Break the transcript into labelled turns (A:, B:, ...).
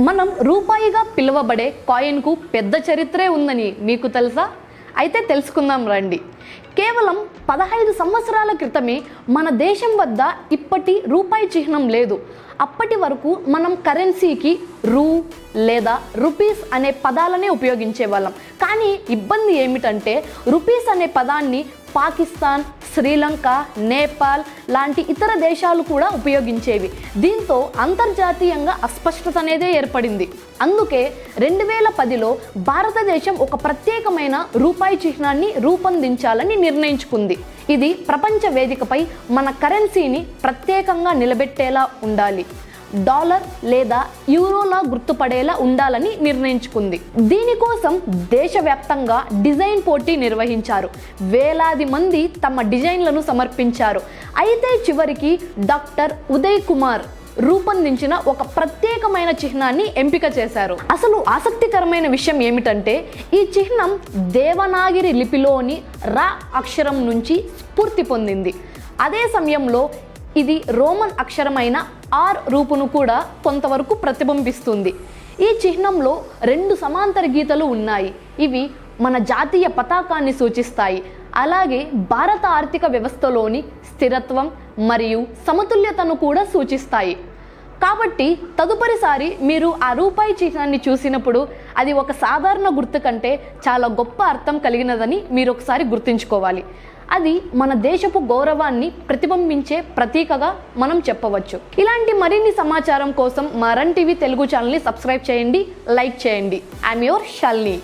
A: మనం రూపాయిగా పిలువబడే కాయిన్కు పెద్ద చరిత్రే ఉందని మీకు తెలుసా? అయితే తెలుసుకుందాం రండి. కేవలం 15 సంవత్సరాల క్రితమే మన దేశం వద్ద ఇప్పటి రూపాయి చిహ్నం లేదు. అప్పటి వరకు మనం కరెన్సీకి రూ లేదా రూపీస్ అనే పదాలనే ఉపయోగించేవాళ్ళం. కానీ ఇబ్బంది ఏమిటంటే రూపీస్ అనే పదాన్ని పాకిస్తాన్, శ్రీలంక, నేపాల్ లాంటి ఇతర దేశాలు కూడా ఉపయోగించేవి. దీంతో అంతర్జాతీయంగా అస్పష్టత అనేదే ఏర్పడింది. అందుకే 2010లో భారతదేశం ఒక ప్రత్యేకమైన రూపాయి చిహ్నాన్ని రూపొందించాలని నిర్ణయించుకుంది. ఇది ప్రపంచ వేదికపై మన కరెన్సీని ప్రత్యేకంగా నిలబెట్టేలా ఉండాలి. డాలర్ లేదా యూరోలా గుర్తుపడేలా ఉండాలని నిర్ణయించుకుంది. దీనికోసం దేశవ్యాప్తంగా డిజైన్ పోటీ నిర్వహించారు. వేలాది మంది తమ డిజైన్లను సమర్పించారు. అయితే చివరికి డాక్టర్ ఉదయ్ కుమార్ రూపొందించిన ఒక ప్రత్యేకమైన చిహ్నాన్ని ఎంపిక చేశారు. అసలు ఆసక్తికరమైన విషయం ఏమిటంటే ఈ చిహ్నం దేవనాగిరి లిపిలోని రా అక్షరం నుంచి స్ఫూర్తి పొందింది. అదే సమయంలో ఇది రోమన్ అక్షరమైన ఆర్ రూపును కూడా కొంతవరకు ప్రతిబింబిస్తుంది. ఈ చిహ్నంలో 2 సమాంతర గీతలు ఉన్నాయి. ఇవి మన జాతీయ పతాకాన్ని సూచిస్తాయి. అలాగే భారత ఆర్థిక వ్యవస్థలోని స్థిరత్వం మరియు సమతుల్యతను కూడా సూచిస్తాయి. కాబట్టి తదుపరిసారి మీరు ఆ రూపాయి చిహ్నాన్ని చూసినప్పుడు అది ఒక సాధారణ గుర్తు కంటే చాలా గొప్ప అర్థం కలిగినదని మీరు ఒకసారి గుర్తుంచుకోవాలి. అది మన దేశపు గౌరవాన్ని ప్రతిబింబించే ప్రతీకగా మనం చెప్పవచ్చు. ఇలాంటి మరిన్ని సమాచారం కోసం మా రన్ టీవీ తెలుగు ఛానల్ని సబ్స్క్రైబ్ చేయండి, లైక్ చేయండి. I'm your Shalini.